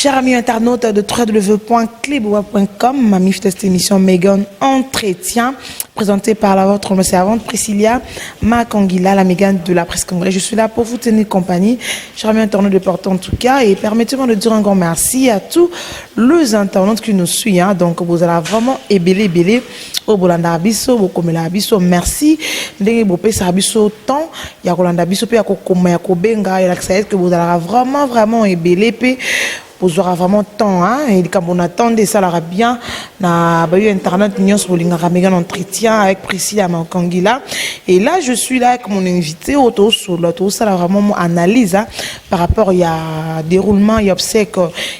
Chers amis internautes de www.cleboa.com, ma mif de cette émission Megan Entretien, présentée par la votre servante Priscilla Makangila, la Megan de la presse congolaise. Je suis là pour vous tenir compagnie. Chers amis internautes de partout en tout cas, et permettez-moi de dire un grand merci à tous les internautes qui nous suivent. Donc vous allez vraiment ébélé au Bolanda Abisso, au Komela Abisso, merci. Ndenge Bopé Sabisso temps, il y a Rolanda Abisso, puis il y a Kokoma, il y a Kobenga, il y a que vous allez vraiment ébélé, puis vous aurez vraiment temps, hein, et quand on attend ça l'aura bien, na eu internet nions sur Megan Entretien avec Priscilla Makangila, et là je suis là avec mon invité auto sur l'auto, ça là vraiment analyse hein, par rapport il y a déroulement, il y a obsèque,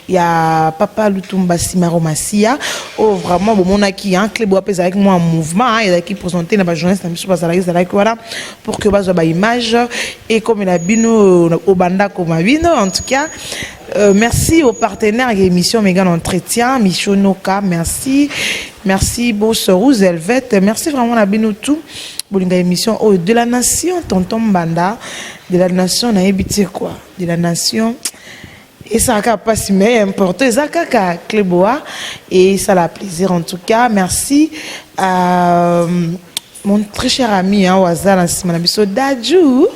il y a Papa Lutumba Simaro Massia, oh vraiment bon mon acquis hein, Cléboa pèse avec moi en mouvement, hein, il a qui présenté na journaliste na pas ça voilà pour que base ba image et comme il a bino au banda comme bino en tout cas. Merci aux partenaires de l'émission Megan Entretien, Michonoka, merci Boss Rouselvet, merci vraiment à Binotou pour l'émission de la nation, Tonton Banda, de la nation, on a habité quoi, de la nation, et ça n'a pas si mais important, ça a Cléboa, et ça a plaisir en tout cas, merci à mon très cher ami, hein, Ouazal, Manabiso Dadjou.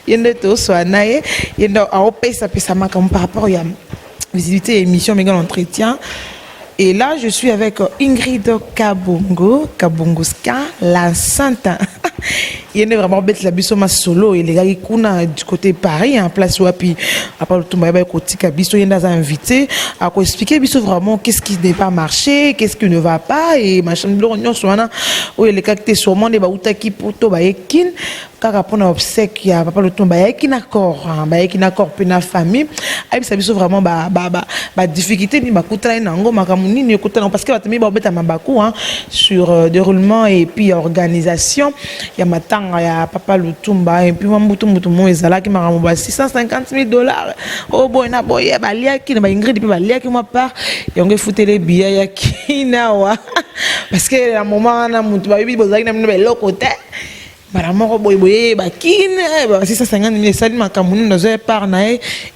Il y a des choses à naïe, il y a par rapport à la visibilité émission Megan Entretien. Et là, je suis avec Ingrid Kabongoska, la sainte. Il y a vraiment bête la biso ma solo et les gars qui sont du côté Paris en place où puis après le tout ma côté kabiso il y a des invités à expliquer biso vraiment qu'est-ce qui n'est pas marché, qu'est-ce qui ne va pas et machin de l'union soit là où les gars qui sûrement des baouta qui poto ba ekin car pour obsèque il y a papa le tout ba ekin accord pour la famille et ça biso vraiment ba difficulté ni ba kutra nango makamuni ni kutra parce que ba temi ba beta mabaku hein sur déroulement et puis organisation il y a matin il y a papa Lutumba et puis Mambutu Mutumo ezala qui m'a remboursé $650,000 oh boy na boy ba lia qui na ba Ingrid puis ba lia qui moi part yonge fouter les billets ya qui na wa parce que à moment na mutu ba bibi bozaki na ba lokote bara moko boy ba kine ba $650,000 sali makamunu nazo par na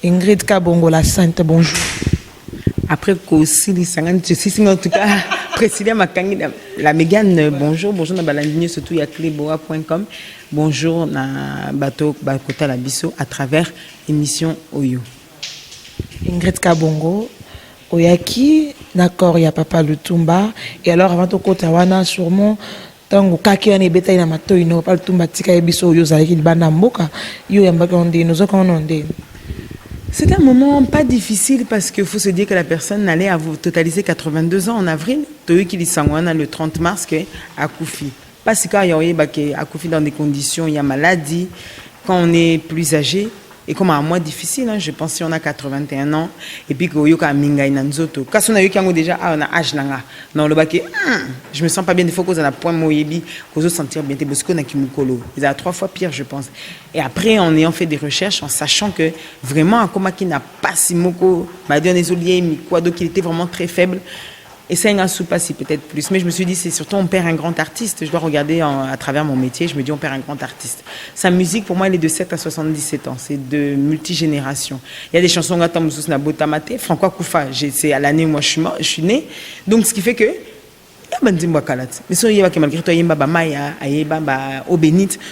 Ingrid Kabongo la sainte bonjour. Après aussi les 50 je suis en tout cas Priscilla Makangila la Megan bonjour na balandine surtout ya cleboa.com bonjour na bateau bakota la biso à travers émission Oyo Ingrid Kabongo oyaki d'accord il y a Papa Lutumba et alors avant to kota wana sûrement tango kaki ane beta ina matoi no Papa Lutumba tika ebiso Oyo zalaki bana mboka yo yambaki onde nozo ka onde. C'est un moment pas difficile parce qu'il faut se dire que la personne allait totaliser 82 ans en avril. Le 30 mars, à Koufi. Parce qu'il y a Koufi dans des conditions, il y a maladie. Quand on est plus âgé, et comme à moi difficile, hein, je pense si on a 81 ans, et puis qu'on a minga inanzoto. Quand on a eu déjà on a âge langa, non le baquet, je me sens pas bien. Des fois qu'on a point moyebi, qu'on se sentir bien. Parce qu'on a kimukolo, ils a 3 fois pire, je pense. Et après, en ayant fait des recherches, en sachant que vraiment un coma qui n'a pas si moko, m'a dit on est oublié, mais quoi donc il était vraiment très faible. Et ça, il y a un sous-passé peut-être plus. Mais je me suis dit, c'est surtout, on perd un grand artiste. Je dois regarder à travers mon métier. Je me dis, on perd un grand artiste. Sa musique, pour moi, elle est de 7 à 77 ans. C'est de multigénération. Il y a des chansons, Francois Koufa, c'est à l'année où moi je suis né. Donc, ce qui fait que, mais malgré toi,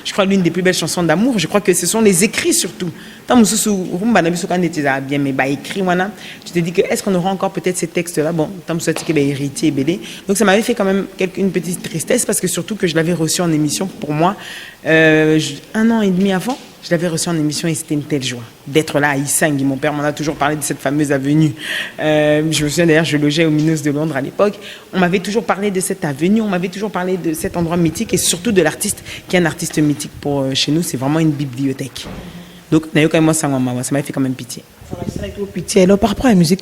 je crois l'une des plus belles chansons d'amour. Je crois que ce sont les écrits surtout. Bien, mais écrit, tu te dis que est-ce qu'on aura encore peut-être ces textes-là? Bon, héritier, BD. Donc ça m'avait fait quand même une petite tristesse parce que surtout que je l'avais reçu en émission pour moi 1 an et demi avant. Je l'avais reçu en émission et c'était une telle joie d'être là à Issangi. Mon père m'en a toujours parlé de cette fameuse avenue. Je me souviens d'ailleurs, je logeais au Minos de Londres à l'époque. On m'avait toujours parlé de cette avenue, on m'avait toujours parlé de cet endroit mythique et surtout de l'artiste qui est un artiste mythique pour chez nous. C'est vraiment une bibliothèque. Donc, ça m'a fait quand même pitié. Alors, par rapport à la musique,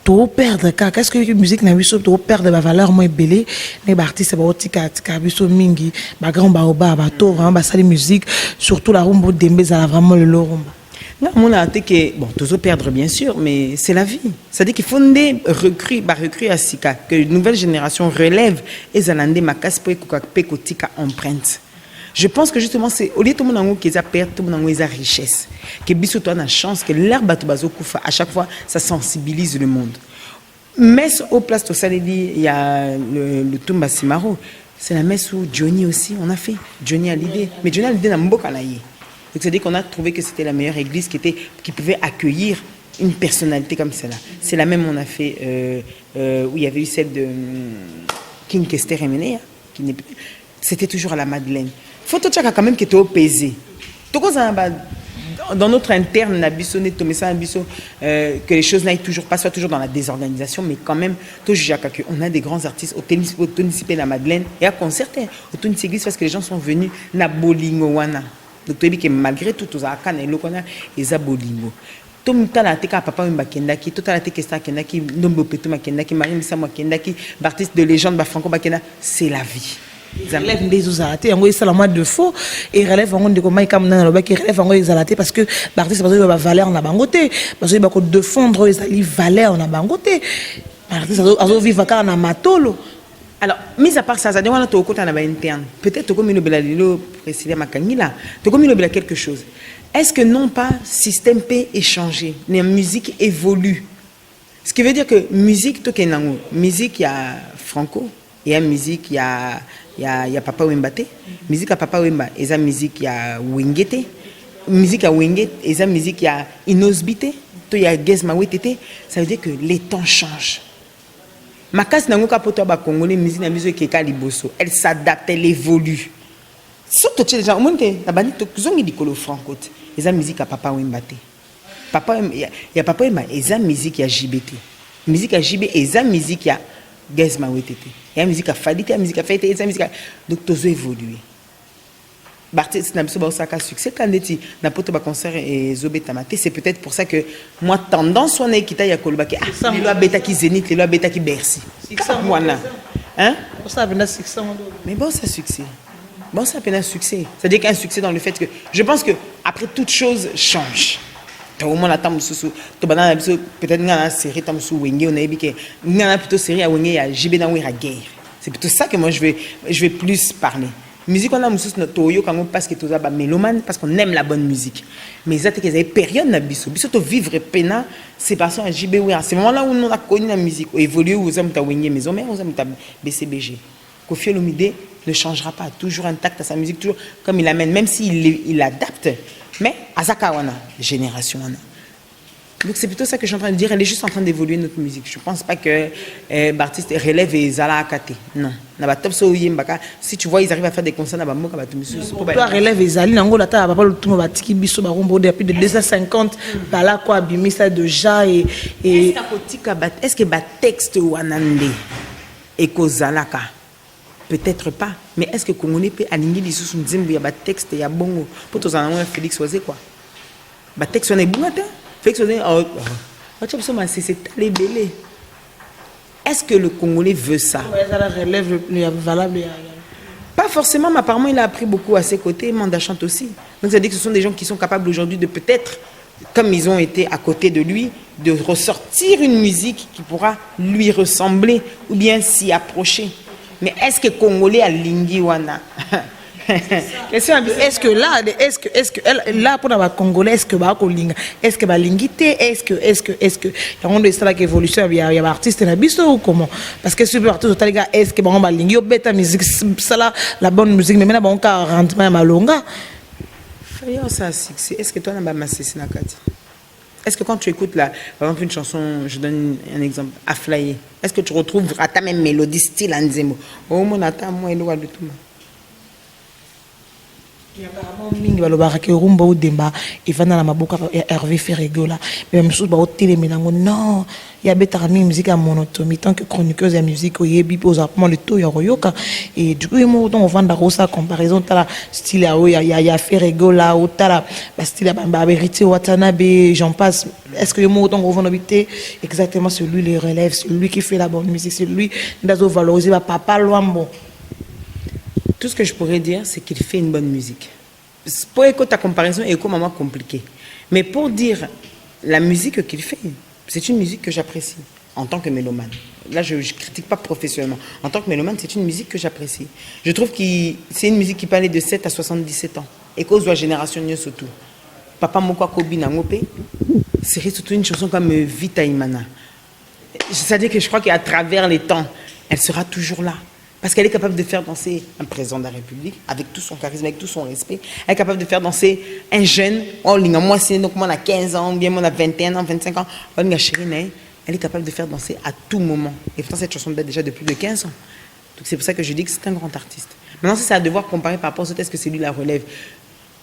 to perdre qu'est-ce que la musique na biso to perdre la valeur moins belé les artistes ba otika tika biso mingi ba grand ba to vraiment ba sali musique surtout la rumba dembe ça vraiment le rumba. Non, mon avis que bon, tous perdre bien sûr, mais c'est la vie. C'est-à-dire qu'il faut des recrues à Sika, que une nouvelle génération relève et zalande makas pour kotika empreinte. Je pense que justement, c'est au lieu de tout le monde qui a perte, tout le monde a richesse. Que biso toi a chance, que l'herbe à chaque fois, ça sensibilise le monde. Messe au place de Saledi, il y a le Tumba Simaro. C'est la messe où Johnny aussi, on a fait. Johnny a l'idée. Mais Johnny a l'idée dans Mbokalaye. Donc c'est-à-dire qu'on a trouvé que c'était la meilleure église qui pouvait accueillir une personnalité comme celle-là. C'est la même on a fait où il y avait eu celle de King Kester Emenea. C'était toujours à la Madeleine. Faut tout ça quand même qui était opposé. Dans notre interne, que les choses n'aillent toujours pas, soit toujours dans la désorganisation, mais quand même, on a des grands artistes au tennis la Madeleine et à concerter au tennis église parce que les gens sont venus na bolingo wana. Donc malgré tout, tous à Kana et Lokona et Zabolingo. Tout le temps, papa Mbakendaki, tout le temps, Kendaki, Nombo Petou Makendaki, Marie Missa Makendaki, artiste de légende, Franco Bakena, c'est la vie. Relève des usalatés, en gros, c'est la moitié de faux, et relève en gros de comment il relève en gros usalatés parce que l'artiste, parce qu'il va valeur en abangoté, parce qu'il va défendre les valeurs en abangoté. L'artiste, il vivre car en amatolo. Alors, mis à part ça, ça demande au côté interne. Peut-être que nous avons précisé Makangila, tu comme nous quelque chose. Est-ce que non pas système P est changé, la musique évolue. Ce qui veut dire que musique, musique il y a Franco, il y a musique il y a Papa Wembate, musique à Papa Wemba, il y a musique il y a Wingete, musique à Wingete, il y a musique il y a Inosbite, il y a Gezma Wetete. Ça veut dire que les temps changent. Ma casse n'a pas poto ba congolais musique na musique qui liboso, elle s'adapte, elle évolue. Surtout les gens au monde na bani to zongi dikolo franco. Il y a musique à Papa Wembate. Papa il y a Papa Wemba, il y a musique à JBT. Musique à JB, il y a musique à Gezma Wetete. Il y a musique à Fadite, il y a musique à Fete, il y a musique à donc tout évoluer. Barthes n'a pas eu succès quand il n'a pas eu concert et Zobé Tamate. C'est peut-être pour ça que moi tendance on est quitté à Kolbaki. Ah, les lois bêta qui Zénith, les lois bêta qui Bercy. Voilà. Hein? Ça a peine succès. Mais bon, c'est succès. Bon, ça a peine succès. C'est-à-dire qu'un succès dans le fait que je pense que après toute chose change. Au moins la table sous peut-être une série tam sous Wenge on a dit que une plutôt série à Wenge à JB dans la guerre. C'est plutôt ça que moi je vais plus parler. Musique on a musus notre toyo quand on parce que tous aba mélomane parce qu'on aime la bonne musique. Mais ça c'est que période na biso to vivre pena c'est parce à JB oui c'est moment là où on a connu la musique évoluer aux hommes ta Wenge maison mais aux hommes ta BCBG. Kofi Olomide ne changera pas, toujours intact à sa musique, toujours comme il amène, même s'il adapte, mais à Zakawana, génération. Donc c'est plutôt ça que je suis en train de dire, elle est juste en train d'évoluer notre musique. Je ne pense pas que l'artiste relève et Zala Akate. Non. Si tu vois, ils arrivent à faire des concerts, toi relève et Zali, Nango, la table, papa, le tout, va tiki biso, barombo, depuis de 250, par là, quoi, bimisa de ja et. Est-ce que le texte ou anande et Kozalaka? Peut-être pas, mais est-ce que Congolais peut aligner les sous il y a des textes, il y a bon pour tous en Félix Oisé quoi. Bah texte on est bon attends. Félix Oisé c'est les belé. Est-ce que le Congolais veut ça? Pas forcément, mais apparemment il a appris beaucoup à ses côtés, Manda chante aussi. Donc ça veut dire que ce sont des gens qui sont capables aujourd'hui de peut-être, comme ils ont été à côté de lui, de ressortir une musique qui pourra lui ressembler ou bien s'y approcher. Mais est-ce que Congolais a lingi wana? Est-ce que là pour la Congolais est-ce que ba kolinga est-ce que ba lingité est-ce que on est ça l'évolution il y a artiste na biso ou comment parce que super artiste total gars est-ce que ba lingi yo beta musique ça la bonne musique mais maintenant ba on rendement malonga fayo ça succès est-ce que toi na ba masisi na kati. Est-ce que quand tu écoutes par exemple une chanson, je donne un exemple, à flyer, est-ce que tu retrouves à ta même mélodie style Anzemo? Oh mon attends moi il de tout. Apparemment mingi balobaka ke rumba ou demba et vana la maboka Hervé Ferrego là mais même chose ba hôtel menango non il y a betara musique à monotonie tant que chroniqueuse de musique oyebi pose apparemment le taux ya royoka et du coup moi on vendre rosa comparaison tala style il y a Ferrego là ou tala style ba vérité Watanabe j'en passe est-ce que moi on vend habiter exactement celui les relève celui qui fait la bonne musique celui d'azo valoriser papa Luambo. Tout ce que je pourrais dire, c'est qu'il fait une bonne musique. Pour écouter ta comparaison est complètement compliquée. Mais pour dire la musique qu'il fait, c'est une musique que j'apprécie en tant que mélomane. là je critique pas professionnellement. En tant que mélomane, c'est une musique que j'apprécie. Je trouve que c'est une musique qui peut aller de 7 à 77 ans. Et cause de la génération surtout. Papa Moko Kobi Nangope, c'est surtout une chanson comme Vita Imana. C'est-à-dire que je crois qu'à travers les temps, elle sera toujours là. Parce qu'elle est capable de faire danser un président de la République, avec tout son charisme, avec tout son respect. Elle est capable de faire danser un jeune, oh, moi, c'est donc moi, on a 15 ans, bien moi, on a 21 ans, 25 ans. Elle est capable de faire danser à tout moment. Et pourtant, cette chanson date déjà de plus de 15 ans. Donc c'est pour ça que je dis que c'est un grand artiste. Maintenant, c'est à devoir comparer par rapport aux autres, est-ce que c'est lui la relève?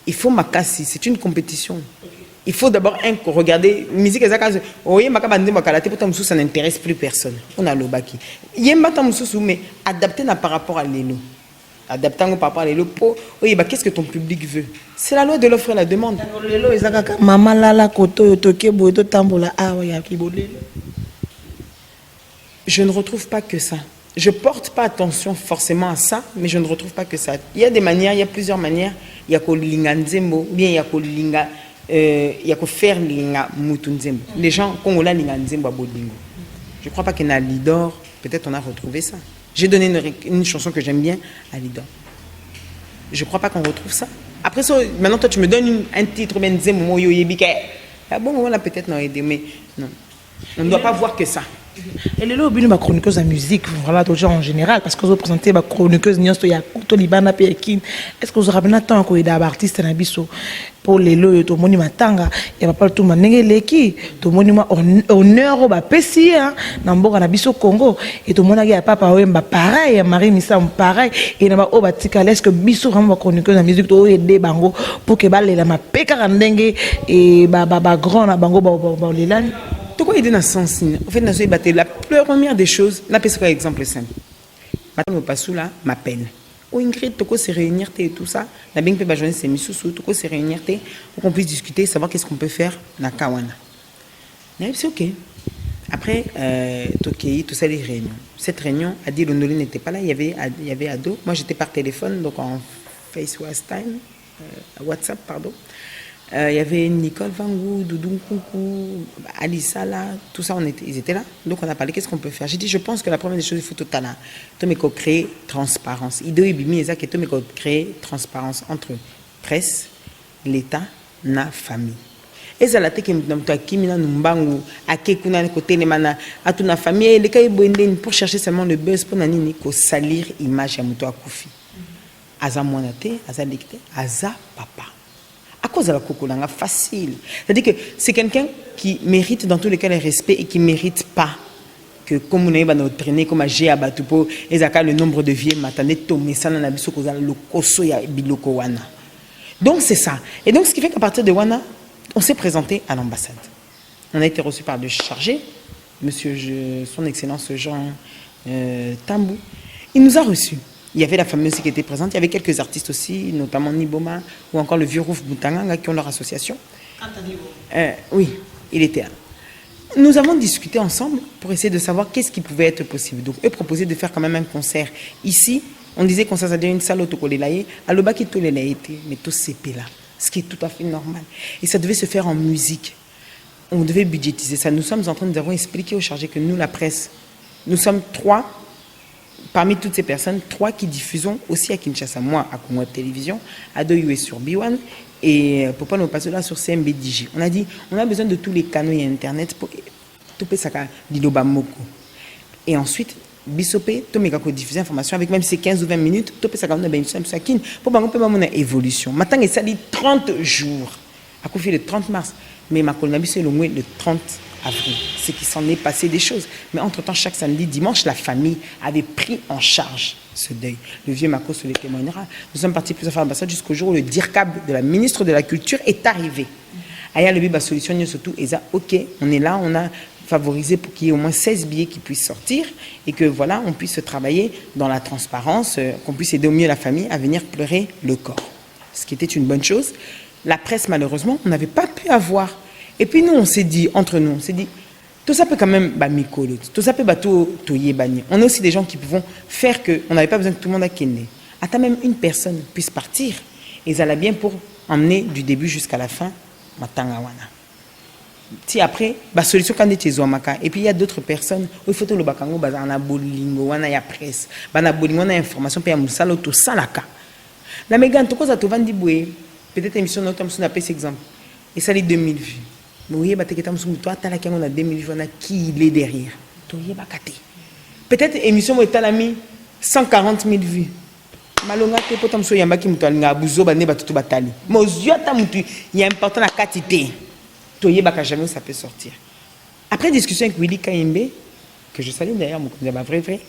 Il faut Makassi, c'est une compétition. Il faut d'abord regarder musique exacte. Oye makabande makalate pour ça n'intéresse plus personne. On a le baki. Yemba tamususu mais adapté par rapport à l'élo. Adaptant par rapport à l'élo pour oye qu'est-ce que ton public veut. C'est la loi de l'offre et la demande. L'élo ezaka maman lala koto toke boto tambola awa ya kibolelo. Je ne retrouve pas que ça. Je porte pas attention forcément à ça, mais je ne retrouve pas que ça. Il y a des manières, il y a plusieurs manières. Il y a kolinga nzembo, bien il y a kolinga il y a que faire les gens congolais je crois pas qu'il y a Lidor, peut-être on a retrouvé ça. J'ai donné une chanson que j'aime bien à Lidor. Je crois pas qu'on retrouve ça. Après ça, maintenant toi tu me donnes un titre ben Nzembo Yoyebike. Ah bon, on l'a peut-être non aidé, mais non. On ne doit pas voir que ça. Et les lots ma chroniqueuse en musique, voilà, déjà en général, parce que vous présentez ma chroniqueuse Nios to Yakuto Libana Pekin. Est-ce que vous avez un temps qu'on est d'artiste na biso pour les lots to moni matanga et pas tout manenge leki to moni ma honneur ba pesi hein na mboka na biso Congo et to mona ya papa wemba pareil Marie Missam pareil et na ba obatika est-ce que biso vraiment chroniqueuse en musique to aider bango pour que ba lela ma peka ndenge et ba grand na bango ba lelani. Pourquoi aider dans ce sens? En fait, la première des choses, là, c'est un exemple simple. Madame Opassou, là, m'appelle. Oh, Ingrid, tu se réunir et tout ça. La bien que tu journée, c'est Missoussou, tu se réunir pour qu'on puisse discuter, savoir qu'est-ce qu'on peut faire dans Kawana. C'est OK. Après, tout ça, les réunions. Cette réunion, Adi Londoli n'était pas là, il y avait Ado. Moi, j'étais par téléphone, donc en FaceTime, WhatsApp, pardon. Il y avait Nicole Vangou, Doudou Koukou, Alissa là, tout ça, ils étaient là. Donc on a parlé, qu'est-ce qu'on peut faire? J'ai dit, je pense que la première des choses, il faut tout là. Il faut créer transparence. Il faut créer transparence entre presse, l'État, la famille. Et ça, la tête qui m'a dit, à Kekuna, côté les mana, à toute la famille, les cas pour chercher seulement le buzz pour nani, pour salir l'image à Mouto Akoufi. Aza Moinate, Aza Lecté, Aza Papa. À cause de la cocolanga facile. C'est-à-dire que c'est quelqu'un qui mérite dans tous les cas le respect et qui ne mérite pas que comme on a notre traîner comme à G à Batupo et ça le nombre de vieux matane tomé ça dans la biso cause le koso ya biloko wana. Donc c'est ça. Et donc ce qui fait qu'à partir de wana, on s'est présenté à l'ambassade. On a été reçu par le chargé, monsieur son excellence Jean Tambou. Il nous a reçus. Il y avait la famille aussi qui était présente. Il y avait quelques artistes aussi, notamment Niboma ou encore le vieux Rouf Boutanganga qui ont leur association. Oui, il était là. Nous avons discuté ensemble pour essayer de savoir qu'est-ce qui pouvait être possible. Donc, eux proposaient de faire quand même un concert ici. On disait qu'on s'associait une salle autocolélée. À l'Obaki, tout été, mais tout CP là. Ce qui est tout à fait normal. Et ça devait se faire en musique. On devait budgétiser ça. Nous sommes en train, nous avons expliqué au chargé que nous, la presse, nous sommes 3. Parmi toutes ces personnes, 3 qui diffusons aussi à Kinshasa, moi à Congo Télévision, à Doyoué sur B1 et Papa nous passe là sur CMBDJ. On a dit, on a besoin de tous les canaux et Internet pour tout ça Diloba Moko. Et ensuite, Bissopé, tout mes diffuser l'information avec même ces 15 ou 20 minutes, tout ça on a bien pour qu'on peut avoir une évolution. Maintenant, ça dit 30 jours. À coup le 30 mars, mais ma colonne c'est le moins le 30 avril. C'est qu'il s'en est passé des choses. Mais entre-temps, chaque samedi, dimanche, la famille avait pris en charge ce deuil. Le vieux Mako se le témoignera. Nous sommes partis plusieurs fois à l'ambassade jusqu'au jour où le DIRCAB de la ministre de la Culture est arrivé. Aya le bébé solution surtout, et ça, ok, on est là, on a favorisé pour qu'il y ait au moins 16 billets qui puissent sortir et que voilà, on puisse travailler dans la transparence, qu'on puisse aider au mieux la famille à venir pleurer le corps. Ce qui était une bonne chose. La presse, malheureusement, on n'avait pas pu avoir. Et puis nous, on s'est dit, entre nous, on s'est dit, tout ça peut quand même, tout ça peut tout yébani. On a aussi des gens qui pouvons faire que, on n'avait pas besoin que tout le monde a kenné. Attends, même une personne puisse partir. Et ça l'a bien pour emmener du début jusqu'à la fin, Matangawana. Si après, la solution quand tu es maka. Et puis il y a d'autres personnes, il faut que le bakango bazana bolingo, wana ya presse, bana bolingo na information puis ya musalo to salaka. La Mégane, tout ça te vend boué. Peut-être émission notre on a pris exemple. Et ça les 2000 vues. Mais oui, bah t'es toi t'as la on a 2000 vues, on a qui il est derrière. Toi y ba katé. Peut-être émission où t'as la mis 140 000 vues. Malonga te potam so yamba ki mutu alinga buzo ba ne batutu batali. Mais aux yeux ta mutu, il y a important la quantité. Toye baka jamais ça peut sortir. Après discussion avec Willy Kaimbe, que je salue d'ailleurs, mon cousin, vrai.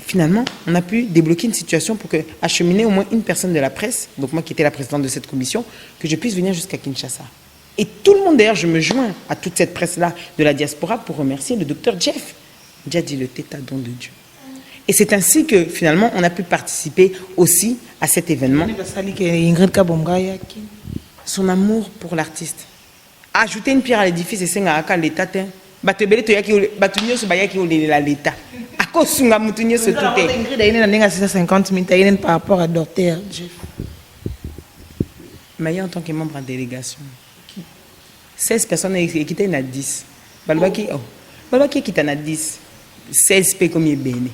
Finalement, on a pu débloquer une situation pour que acheminer au moins une personne de la presse, donc moi qui étais la présidente de cette commission, que je puisse venir jusqu'à Kinshasa. Et tout le monde d'ailleurs, je me joins à toute cette presse-là de la diaspora pour remercier le docteur Jeff. Déjà dit le tête à don de Dieu. Et c'est ainsi que finalement, on a pu participer aussi à cet événement. Son amour pour l'artiste. Ajouter une pierre à l'édifice et c'est à l'État. Batebele to yaki batunyo so bayaki olela l'État. Ako sunga mutunyo so tout est. Ingrid a une 650 000 par rapport à docteur Jeff. Mais en tant que membre en délégation, 16 personnes qui étaient à 10. Balbaki qui est à 10. 16 p comme il est béni.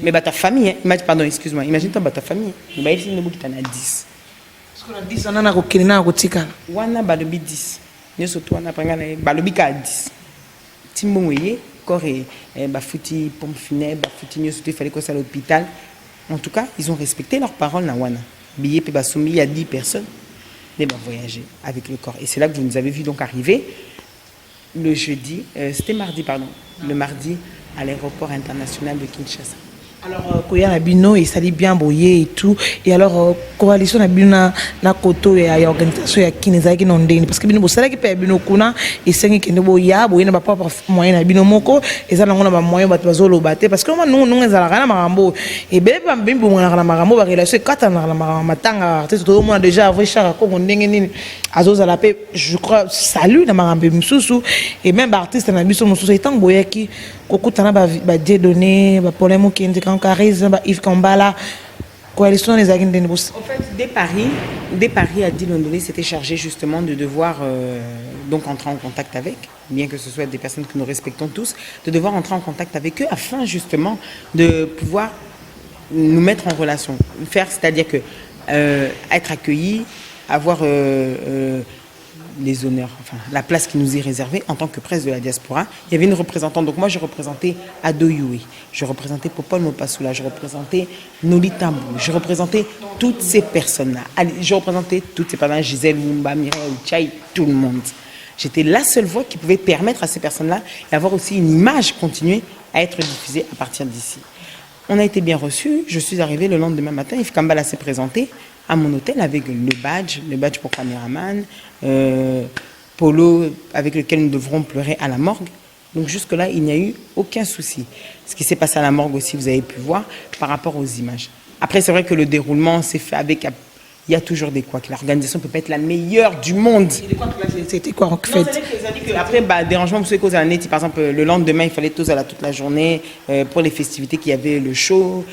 Mais ta famille, pardon, excuse-moi, imagine toi ta famille. Mais bah ici nous qui est à 10. Parce qu'on a 10 on a kokina kotika. Wana balobi 10. Nyoso to wana pranga na balobi ka 10. Timbongoye corps et bafuti pompe funèbre, bafuti nyoso il fallait qu'on soit à l'hôpital. En tout cas, ils ont respecté leurs paroles na wana. Billet pe basumi il y a 10 personnes. Mais voyager avec le corps et c'est là que vous nous avez vu donc arriver le jeudi, c'était mardi pardon, le mardi à l'aéroport international de Kinshasa. Alors, Koya Nabino, il s'allie bien boyer et tout. Et alors, coalition Nabino na koto et organisation ya Kineza qui n'ont pas parce que Bino Bossala qui paye Bino Kuna et c'est qui ne boya boyer n'a pas moyen Nabino Moko et ça n'a pas moyen de bazolo battre parce que nous nous les alagana marambo et bébé bimbo na la marambo ba relation quatre na la matanga artiste tout le monde déjà avoué chara ko ndenge nini azoza la paix je crois salut na marambo mususu et même artiste na biso mususu etant boya qui kokutana ba Dieudonné ba problème qui indique charisme Yves Kambala coalition les agents en fait dès Paris à Dieudonné c'était chargé justement de devoir donc entrer en contact avec bien que ce soit des personnes que nous respectons tous de devoir entrer en contact avec eux afin justement de pouvoir nous mettre en relation faire c'est-à-dire que être accueillis avoir les honneurs, enfin la place qui nous est réservée en tant que presse de la diaspora. Il y avait une représentante, donc moi je représentais Ado Youi, je représentais Popol Mopassoula, je représentais Noli Tambou, je représentais toutes ces personnes-là. Je représentais toutes ces personnes, Gisèle Mumba, Mireille Ouchai, tout le monde. J'étais la seule voix qui pouvait permettre à ces personnes-là d'avoir aussi une image continuée à être diffusée à partir d'ici. On a été bien reçus, je suis arrivée le lendemain matin, Yves Kambala s'est présenté à mon hôtel avec le badge pour caméraman, Polo avec lequel nous devrons pleurer à la morgue. Donc jusque-là, il n'y a eu aucun souci. Ce qui s'est passé à la morgue aussi, vous avez pu voir par rapport aux images. Après, c'est vrai que le déroulement s'est fait avec... Il y a toujours des couacs. L'organisation ne peut pas être la meilleure du monde. C'était quoi en fait? Après, dérangement, vous savez cause à la par exemple, le lendemain, il fallait tous à la toute la journée pour les festivités qu'il y avait le show.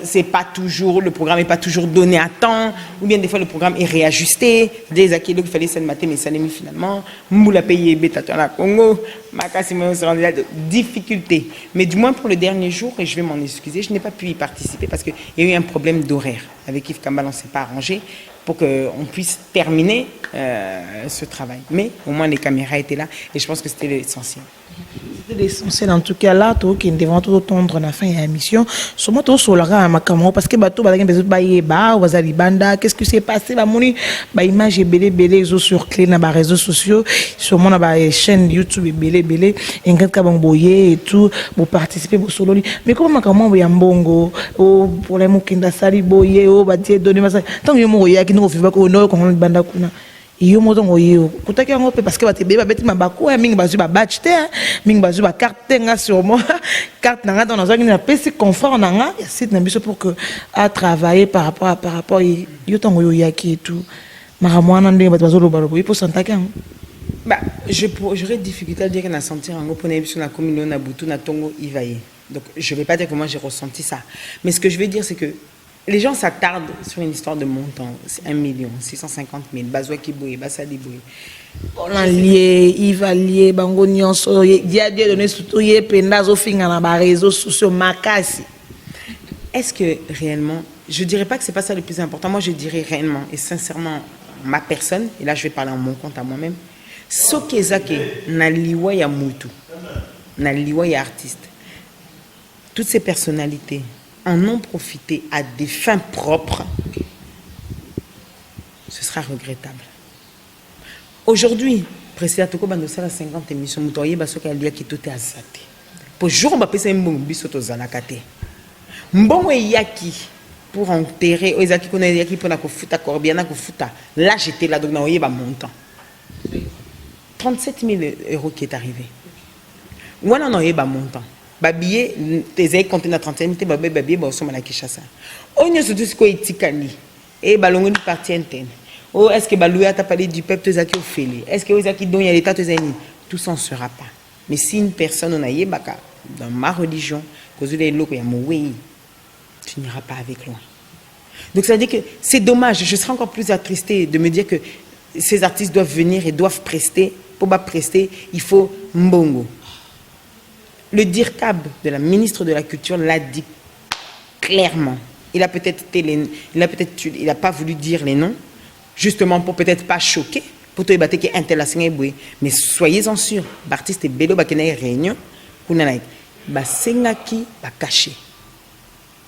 C'est pas toujours, le programme n'est pas toujours donné à temps, ou bien des fois le programme est réajusté. Des acquis qu'il fallait cette matin, mais ça n'est mis finalement. Moula payé Bétaton à Congo, Makasimo se rendait de difficultés. Mais du moins pour le dernier jour, et je vais m'en excuser, je n'ai pas pu y participer parce qu'il y a eu un problème d'horaire. Avec Yves Kambala, on ne s'est pas arrangé pour qu'on puisse terminer ce travail. Mais au moins les caméras étaient là et je pense que c'était l'essentiel. C'était l'essentiel en tout cas là, tout qui devant tout tendre la fin de la mission. Sur moi tout sur la rame parce que bateau bazaki besoin bailler ba ou azali banda qu'est-ce qui s'est passé ba moni ba image belé sur clé na ba réseaux sociaux sur mon ba chaîne YouTube belé Ingrid Kabamboye et tout pour participer pour solo mais comment makamo ya mbongo o problème kinda sali boye o ba tie donner tant yo mo ya ki no fiba ko no ko banda kuna iyo moto ngoyo kutaki yango pe parce que batebe ba beti mabako ya mingi bazu ba batch te mingi bazu ba carte nga sur moi carte nga dans nazaki na pesi confort nga ya site na biso pour que à travailler par rapport yo tango yo yaki et tout maramwana ndenge bato bazolo balobo il faut s'entendre j'aurais difficulté à dire qu'on a senti un gros poney sur la commune na butu na tongo ivaye donc je vais pas dire que moi j'ai ressenti ça mais ce que je vais dire c'est que les gens s'attardent sur une histoire de montant. C'est 1 million, 650 000. Bazwa Kiboui, Basadi Boui. On a lié, il va lier, bango nyonso, il y a Dieu donné surtout, il y a pendazo finga na ba réseaux sociaux makasi. Est-ce que réellement, je dirais pas que c'est pas ça le plus important. Moi, je dirais réellement et sincèrement, ma personne, et là je vais parler en mon compte à moi-même, Sokezake, na liwa ya mutu, na liwa ya artiste. Toutes ces personnalités en ont profité à des fins propres, ce sera regrettable. Aujourd'hui, président Toko Bandosala 50 émissions, Moutoye Basoka Alia qui tout est azate. Pour jour, on va passer un bon bisoto zalakate. Mbongo yaki pour enterrer, Oizaki Kona yaki pour na kofuta, Korbiana kofuta. Là, j'étais là, donc na oye ba montant. 37 000 € qui est arrivé. Ou on en a eu ba montant. Babier, tes ailes comptent dans 37 000, babier, bah, au sommet à Kishasa. On y a surtout ce qu'on est tikali. Et ballon une partie interne. Oh, est-ce que Balouya t'a parlé du peuple Tezaki au félé? Est-ce que Ozaki don y a l'état Tezani? Tout ça ne sera pas. Mais si une personne, on a yébaka, dans ma religion, cause de l'eau, tu n'iras pas avec loin. Donc ça veut dire que c'est dommage. Je serais encore plus attristée de me dire que ces artistes doivent venir et doivent prester. Pour prester, il faut mbongo. Le DIRCAB de la ministre de la Culture l'a dit clairement. Il a pas voulu dire les noms, justement pour peut-être pas choquer, pour te battre qui est intéressant. Mais soyez-en sûrs, l'artiste est bello, bah qu'il y a une réunion, qu'on a bah sengaki, bah caché.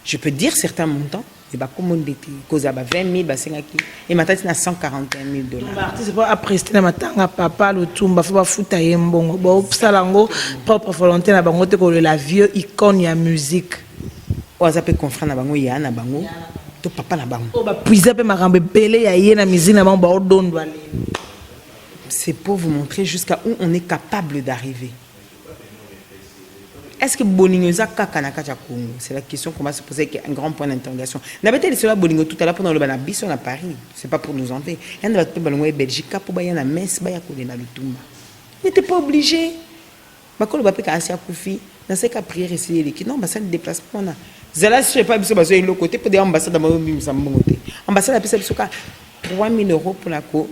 Je peux dire certains montants, et bah comme on dit, cause bah 20 000, bah sengaki, et maintenant il y a 141 000 $. L'artiste va apprécier na matanga papa le tumba faut ba futa yembongo bo salango propre volonté na bango te ko la vieux icône ya musique. Oza pe confrère na bango ya na bango to papa na bango. O ba puiser pe makambe belé ya ye na musique na bango ba odondo ale. C'est pour vous montrer jusqu'à où on est capable d'arriver. Est-ce que Bolingo Zaka Kanaka Congo? C'est la question qu'on va se poser avec un grand point d'interrogation. N'avait-elle été sur la Bolingo tout à l'heure pendant le Banabisson à Paris? C'est pas pour nous enlever. Il y a un Bolingo Belgique pour Bayana Metz, Bayakole na Lutumba. Il n'était pas obligé. Bakolo Bapeka Asia Koufi, dans ce cas, prière et c'est l'équipe. Non, ambassade de déplacement. Zala, je ne sais pas si c'est l'autre côté, pour des ambassades dans mon côté. Ambassade de 3 000 € pour la co.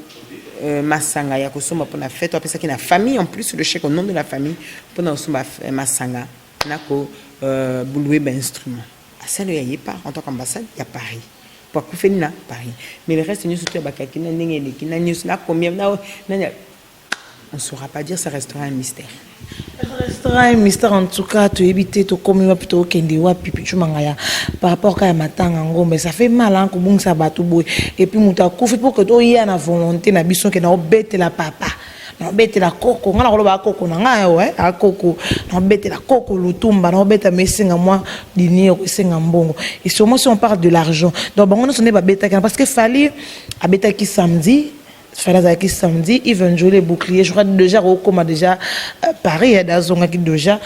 Masanga ya kosoma pour la fête, après ça qui na famille en plus le chèque au nom de la famille pour na kosoma masanga nako bouloué ben instrument. À ça le y pas en tant qu'ambassade il y a Paris. Pour que fait na Paris. Mais le reste nous surtout bakaki na ndenge ki na news na combien na on saura pas dire, ça restera un mystère. Ça restera un mystère en tout cas, tu évites to comme va plutôt kende wa pipi tu mangaya par rapport à matanga ngo mais ça fait mal hein ko bungisa batu boy et puis muta kufi pour que to ya na volonté na biso ke na obete la papa. Na obete la koko ngana ko ba koko na nga ouais a koko na obete la koko lutumba na obeta mesinga moi dinier ko senga mbongo et sûrement si on parle de l'argent donc bango ne sonne pas beta parce que fallait abeta ki samedi. Fallait samedi, ils vont jouer les boucliers. Je crois déjà au coma déjà Paris et dans zone qui déjà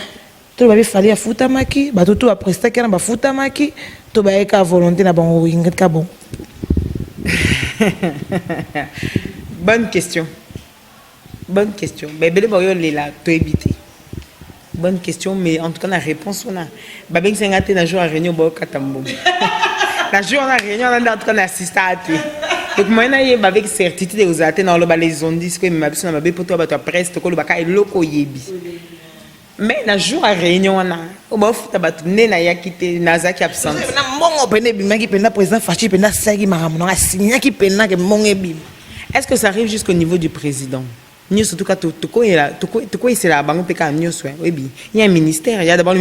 tout va falloir à Futamaki, bah tout après ça qui na Futamaki, tout va être à volonté na bango inget ka bon. Bonne question. Bonne question. Mais belle boyo là, to éviter. Bonne question, mais en tout cas la réponse on a. Bah ben c'est ngate na jour à réunion bo katambo. La jour on a réunion on a en train d'assister à tout. Donc moi avec certitude aux attentes dans les ondis que m'a besoin m'a pour toi tu presque que le baka est loko yebi. Mais na jour à réunion on a au ba futa batu ne na yakite nazaki absent. Na mbongo pene bima ki pena président fachi pena sagi maramu na signa ki pena ke mbongo bim. Est-ce que ça arrive jusqu'au niveau du président? Nous surtout quand tu c'est la banque peka nous soit oui bien. Il y a un ministère, il y a d'abord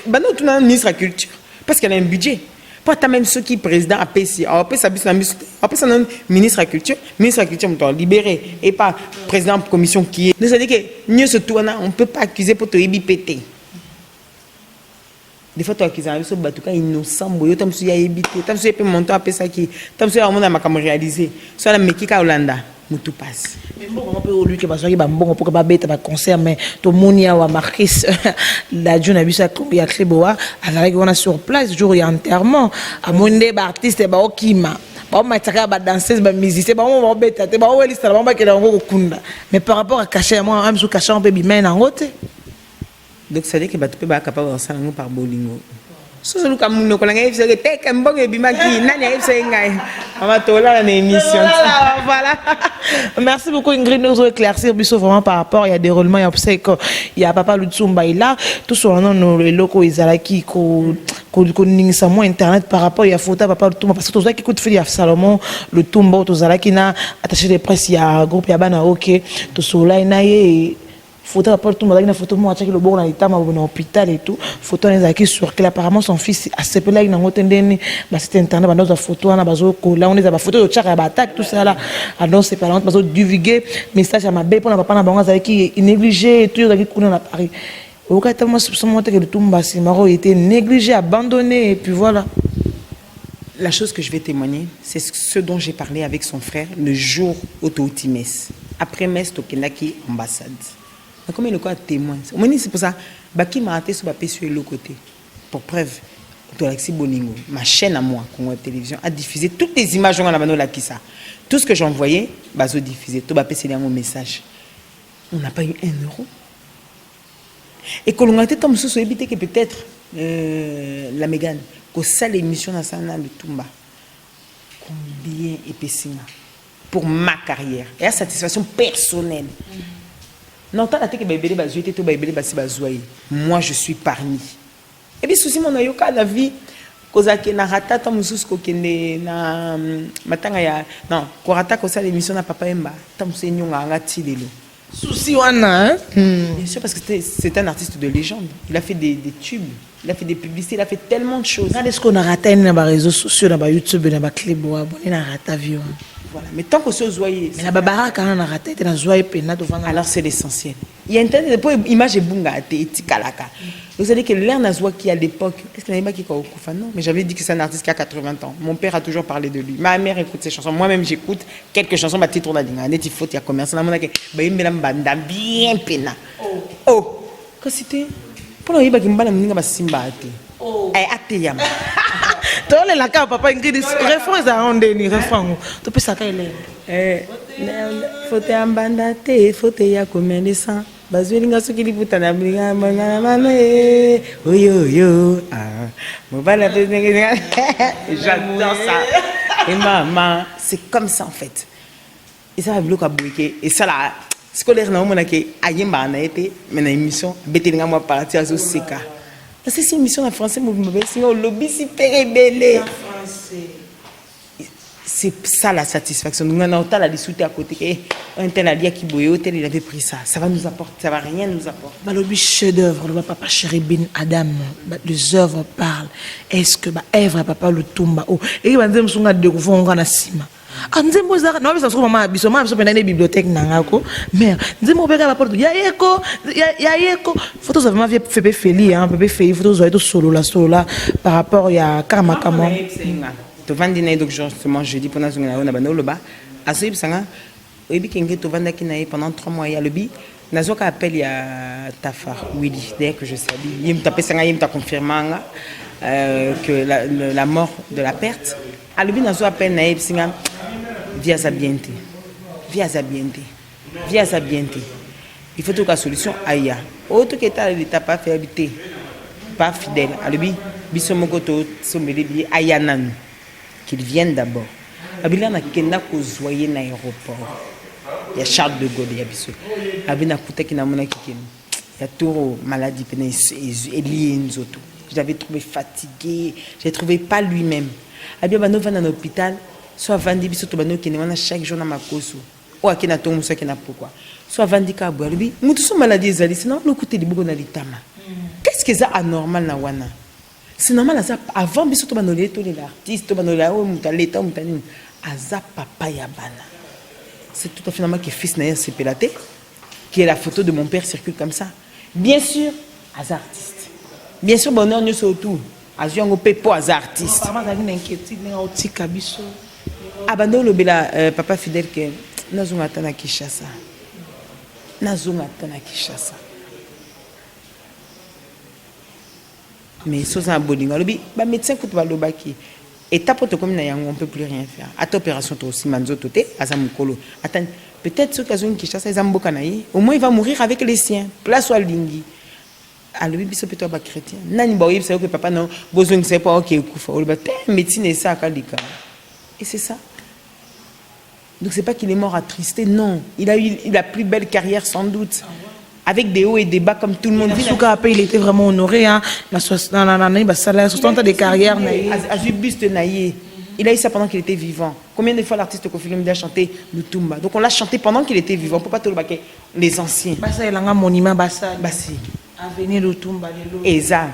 bah non tout un ministre de la culture parce qu'elle a un budget. Pas même ceux qui président à PC, après ça ministre de la culture on libéré et pas président de la commission qui est. Nous ça dit que nous surtout on peut pas accuser pour te péter. Des fois tu accuses un peu batuka innocent boyo tam su ya ébité, tam su peut monter après ça qui tam su on a ma cam réalisé. Soit la mekika Hollanda mutu passe. Mais bon on peut lui que parce que ba bon pour que ba bête ba concert mais to monia wa Marquis la jeune a vu ça comme ya Kleboa avec on a sur place jour ya enterrement à monde ba artiste ba okima ba mataka ba danseuse ba musicien ba on bête te ba weli ça ba ke na ngo kunda mais par rapport à cacher moi même sous cacher on peut bien na ngote. Donc ça veut dire que tu peux pas capable de ça par Bolingo. solo ka muno ko ngai fise te ka mbongo bimaki nani ai fise ngai mama tola na émission voilà. Merci beaucoup Ingrid nous éclaircir biso vraiment par rapport il y a des déroulements il y a papa Lutsumba il a tout sur non les locaux izalaki ko ningisa mo internet par rapport il y a photo papa Lutsumba parce que tous qui écoute Fili Salomon Lutumba tous zalaki na attaché de presse il y a groupe ya bana OK tout sur là na ye photo papa Lutumba na photo mo attaché le bon na itama na hôpital et tout photo les zalaki sur que apparemment son fils a ce là na ngotendeni ba site internet ba dans photo na bazo ko là on est ba photo de chaka ba attaque tout ça là alors c'est pas longtemps bazo divulguer message à ma belle pour na papa na bango zalaki négligé et tout zalaki kuna na Paris au cas tellement soupçonné que le Lutumba Simaro était négligé abandonné et puis voilà. La chose que je vais témoigner, c'est ce dont j'ai parlé avec son frère le jour au Toutimes. Après Metz, Tokenaki, ambassade. Comme il est quoi témoin. C'est pour ça, Baki m'a raté sur le côté. Pour preuve, Alexis Boningo, ma chaîne à moi, Congo Télévision, a diffusé toutes les images on a la Kissa. Tout ce que j'ai envoyé, Bazo diffusé. Tout Bapé, c'est mon message. On n'a pas eu 1 euro. Et quand on a été comme ça, éviter que peut-être la Mégane, que ça l'émission dans le Lutumba, combien épaissir pour ma carrière et la satisfaction personnelle. Non, tant que bébé bazoué était tout bébé bazoué. Moi je suis parmi. Et puis souci mon ayoka la vie kozake na rata ta mususu ko kende na matanga ya non ko rata ko ça l'émission na papa Emba ta musu nyonga ngati lelo. Souci wana hein. Bien sûr parce que c'est un artiste de légende. Il a fait des tubes, il a fait des publicités, il a fait tellement de choses. Regardez ce qu'on a raté dans les réseaux sociaux, dans YouTube, dans les clips, on a raté avion. Voilà, mais tant que ce joyeux. Mais la babara quand on a raté, dans joyeux pena devant. Alors c'est l'essentiel. Il y a internet pour image bunga te tikalaka. Vous savez que l'air Nazwa qui à l'époque, est-ce qu'il n'y a pas qui a non, mais j'avais dit que c'est un artiste qui a 80 ans. Mon père a toujours parlé de lui. Ma mère écoute ses chansons. Moi-même j'écoute quelques chansons. Ma titre on a dit, il faut il y a commerce. Là mon que banda bien pena. Oh, que c'était pour nous il mbala mninga basimba ate. Ay ate yam. Toi les la ka papa Ingrid refrain za ondeni refrain. Tu peux ça kaile. Faut te mbanda te, faut te ya combien de sang. Bazuelinga soki liputa na blinga mangana mane oyo yo ah mobala j'adore ça et maman c'est comme ça en fait et ça va bloquer bouquet et ça là scolaire na mona ke ayemba na été mais na émission betelinga moi partir azo seka c'est une émission en français mo sinon lobby super rebelle c'est ça la satisfaction. Nous avons la discuté à côté. Un tel a dit qui boyau, tel il avait pris ça. Ça va nous apporter, ça va rien nous apporter. Le chef d'œuvre, le papa chéri Ben Adam, les œuvres parlent. Est-ce que œuvre papa le Lutumba oh et il va dire nous avons découvert on a sima. Ah nous avons ça non mais ça se trouve maman biso maman biso pendant les bibliothèques nangako mais nous avons pega papa ya yeko photo ça vraiment fait feli hein bébé fait photo ça tout solo là par rapport ya kamakamo. To vandi na donc justement jeudi pendant que on a bano loba asoyib sanga oyebi kenge to vanda ki na pendant 3 mois ya lobi nazo ka appel ya Tafar Willy dès que je savais il me tapé sanga il me t'a confirmé que la mort de la perte a lobi nazo appel na yeb singa via sa bienté il faut trouver une solution aya autre que ta l'état pas fait habiter pas fidèle a lobi biso moko to someli bi aya nanu qu'ils viennent d'abord. Abila na kenda ko zoyer na aéroport. Il y a Charles de Gaulle, il y a biso. Abina kuta ki na mona kikeni. Il y a tout maladie pena et lié nzoto. Je l'avais trouvé fatigué, j'ai trouvé pas lui-même. Abia bano va dans l'hôpital, soit vandi biso to bano kene wana chaque jour na makoso. O akena to muso kena pourquoi? Soit vandi ka boire lui, mutu so maladie ezali, sinon le côté de bogo na litama. Qu'est-ce que ça anormal na wana? C'est normal ça avant biso to banolé to les artistes to banolé o mutaleta mutani aza papa ya bana c'est tout à fait normal que fils na c'est pelaté que la photo de mon père circule comme ça bien sûr aza artiste bien sûr bonheur nous surtout azuango pepo aza artiste apparemment ça une inquiétude na otika biso abandon le bela papa fidèle que nazonga tana Kinshasa mais sans un bolinga lobi ba médecin ko to balobaki étape to comme na yango on peut plus rien faire à opération to aussi manzo toté azamukolo attends peut-être ce cas qui chasse ezamboka na yi au moins il va mourir avec les siens place ou lingi alors biso peut être chrétien nani ba yebisa que papa non besoin que c'est pas OK kufa ou ba médecine et ça kalika et c'est ça. Donc c'est pas qu'il est mort attristé, non, il a eu la plus belle carrière sans doute. Avec des hauts et des bas comme tout le monde dit. Il était vraiment honoré hein, dans 60 ans de carrière. Il a eu ça pendant qu'il était vivant. Combien de fois l'artiste Kofi Olomide a chanté Lutumba? Donc on l'a chanté pendant qu'il était vivant. Pour pas tout le baquer les anciens. Bassa il a un monument Bassa. Bassi. Avenir Lutumba et ça.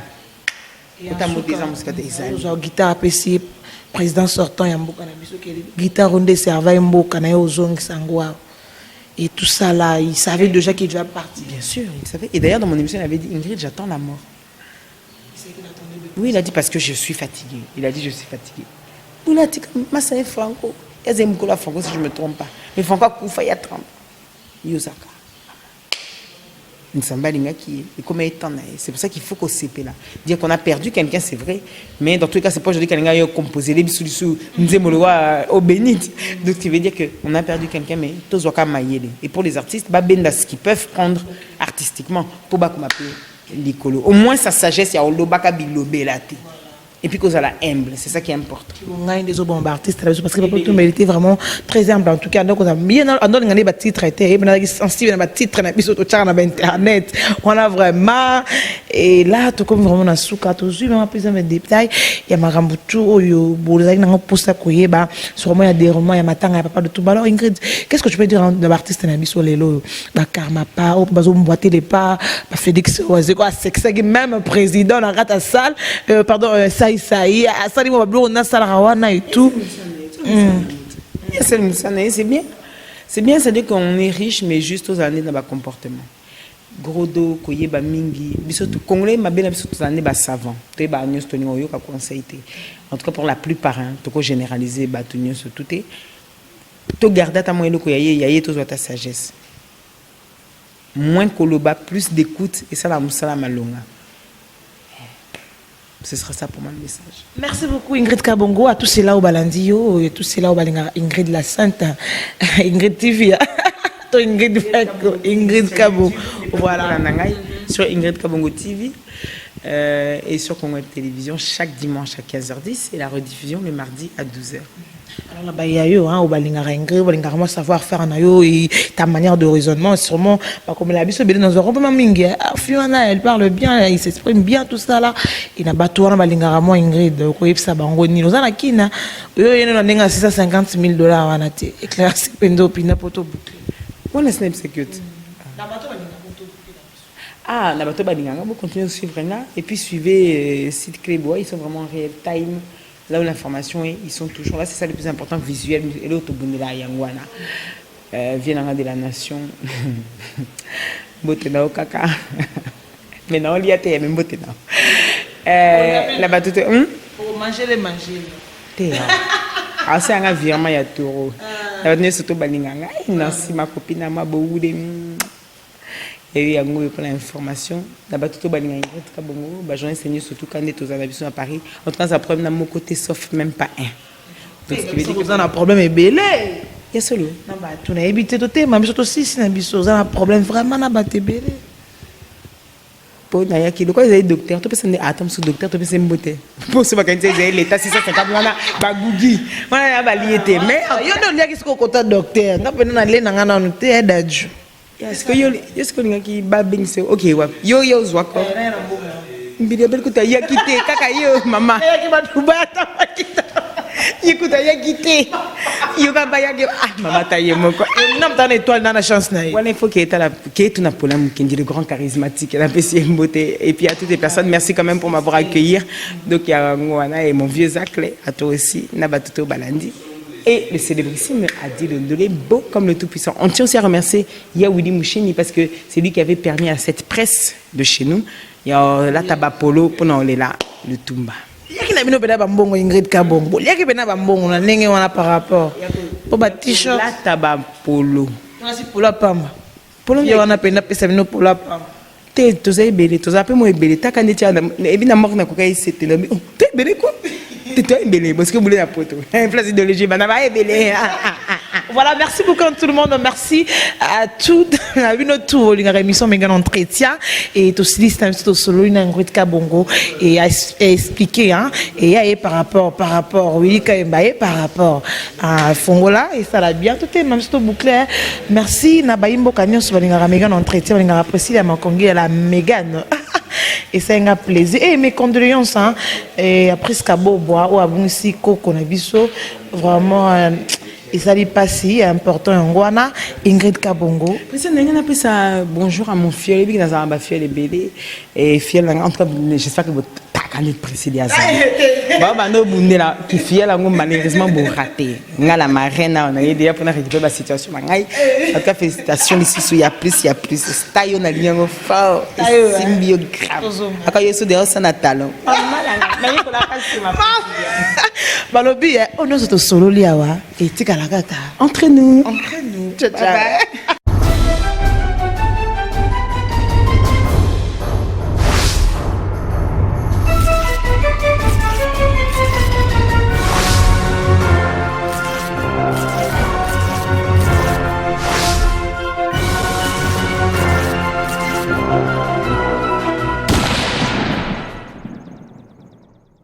Guitare APC président sortant Yamboka na biso que guitare onde serva Mboka na ozong sangwa. Et tout ça là, il savait déjà qu'il devait partir. Bien sûr, il savait. Et d'ailleurs dans mon émission il avait dit Ingrid, j'attends la mort. Oui, il a dit parce que je suis fatigué. Il a dit je suis fatigué. Il a dit Massa est Franco. Il y a un Franco si je ne me trompe pas. Mais Franco a Koufa il y a 30. Yosaka. C'est pour ça qu'il faut qu'on s'épée là. Dire qu'on a perdu quelqu'un, c'est vrai. Mais dans tous les cas, c'est pas aujourd'hui quelqu'un qui a composé les bisous au bénit. Donc, ce qui veut dire qu'on a perdu quelqu'un, mais tous ont maillé. Et pour les artistes, ce qu'ils peuvent prendre artistiquement pour m'appeler l'écolo. Au moins, sa sagesse, il y a Olobaka Bilobé là. Et puis qu'on a la humble, c'est ça qui importe. On a des bons artistes parce que tout mérité vraiment très humble en tout cas. Donc on a bien on a des titres et on a sensible dans titres na biso to tchana na internet. On a vraiment et là tout comme vraiment na souka tout suivre vraiment plus de détails. Il y a marambutu oyo bolazaki na posta koyeba sûrement il y a des romans il y a matanga il y a papa de tout. Alors Ingrid, qu'est-ce que tu peux dire de l'artiste na biso lelo ba karma pa ou bazo mboiter les pas ba Félix Oazeko a sexé même président na rata salle pardon ça y est, ça dit on a ça et tout. C'est bien. C'est bien, c'est-à-dire qu'on est riche, mais juste aux années dans le comportement. Gros dos, koyeba mingi, bisotu congolais, ma belle bisotu aux années bas savant. Tu es bas nios toni oyo ka conseil. En tout cas pour la plupart, hein, tu peux généraliser bas toni sur tout est. Tu gardes ta moyenne koyaye, yaye tu ta sagesse. Moins koloba, plus d'écoute et ça la musala malonga. Ce sera ça pour moi le message. Merci beaucoup Ingrid Kabongo, à tous ces là au Balandio et tous ces là au Balinga Ingrid la Sainte, Ingrid TV, Ingrid Kabongo. Voilà. Sur Ingrid Kabongo TV et sur Congo Télévision chaque dimanche à 15h10 et la rediffusion le mardi à 12h. Alors là-bas, il y a eu, au Balinga Ingrid, Balinga vraiment savoir faire en ayo et ta manière de raisonnement, sûrement, comme la biso dans un roman mingi, Fiona, elle parle bien, il s'exprime bien, tout ça là. Il a battu en Balinga vraiment Ingrid, au Yepsa Bango, ni nos anakina, il y a un 650 000 $, on a été éclairci, pendo, pina, poto, bouclé. On est snap security. Ah, Nabato Balinga, vous continuez de suivre là, et puis suivez site Clébois, ils sont vraiment en real time. Là où l'information est, ils sont toujours là. C'est ça le plus important, visuel. Et l'autre, Bundela Yangwana, vient de la nation. Botena au caca. Mais non, il y a des même botena. Là-bas, tout est. Pour manger les manger. Ah, c'est un virement, il y a tout. Là-bas, nous sommes balinganga. Nancy, ma copine, ma beau et il y a pour l'information là-bas tout au Balinga Ingrid Kabongo bah j'en ai enseigné surtout quand on est aux habitations à Paris en tout cas ça problème dans mon côté sauf même pas un donc ce qui veut dire que ça a un problème est belé il y a solo non bah tu n'as évité de te mais surtout si c'est un biso ça a un problème vraiment na ba te belé pour naya qui le quoi les docteurs tu peux s'en attends sous docteur tu peux s'en botter pour ce vacances l'état 650 wana ba gugi wana ba liété mais yo non il y a qui se côté docteur na pena na le na ngana no te edaju. Est-ce que vous avez babing c'est ok ouais yo zwako mbili bel kuta ya kité kaka yo mama ya ki batuba ta kita yikuta ya kité yo ka ba ya mama ta ye moko nam ta étoile dans la chance na voilà il faut qu'il est tout Napoléon qui dit le grand charismatique la PC beauté et puis à toutes les personnes merci quand même pour m'avoir accueilli donc il y a Ngwana et mon vieux Zaclé à toi aussi Nabatuto Balandi. Et le célébrissime a dit le Ndolé beau comme le Tout-Puissant. On tient aussi à remercier Yawidi Moucheni parce que c'est lui qui avait permis à cette presse de chez nous. Il y a la Tabapolo pour nous là le Tumba. Il y a qui n'a pas bambongo Ingrid Kabongo. Il y a qui n'a pas bambongo na nenge wana par rapport. Pour ba t-shirt. La Tabapolo. On a si pour la pamba. Pour le wana pena pesa bino pour la pamba. Te toza ebele toza pe mo ebele takandi tia ebi na mort na kokai c'était là. Te ebele quoi? T'es toi embellé parce que vous voulez la photo. Un place idéologie, bah n'a pas embellé. Voilà, merci beaucoup à tout le monde. Merci à tout. On a vu notre tour, une émission Megan Entretien. Et tout ce système, c'est solo, une Ingrid Kabongo. Et à expliquer, hein. Et par rapport, oui, par rapport à Fongola. Et ça l'a bien. Tout est même tout bouclé. Merci. Nabaimbo Kanyon, sur la Megan Entretien. On a apprécié la Makongi et la Megan. Et c'est un plaisir. Et mes condoléances, hein. Et après ce cabo bois, ou à Bunsi, Koko, Nabiso, vraiment. Et ça n'est pas si important en Guana, Ingrid Kabongo. Bonjour à mon fiel, il y a un fiel belé et fiel en tout cas j'espère que vous t'accaler Priscilla. Baba no bundela qui fiel en malheureusement bon raté. Nga la marraine on a aidé pour récupérer la situation mangai. En tout cas félicitations ici il y a plus style on a lien au fort. Symbiographe. Aka yeso de ça na talon. Balobi on nous auto solo liawa et tika la gata. Entre nous. Ciao ciao.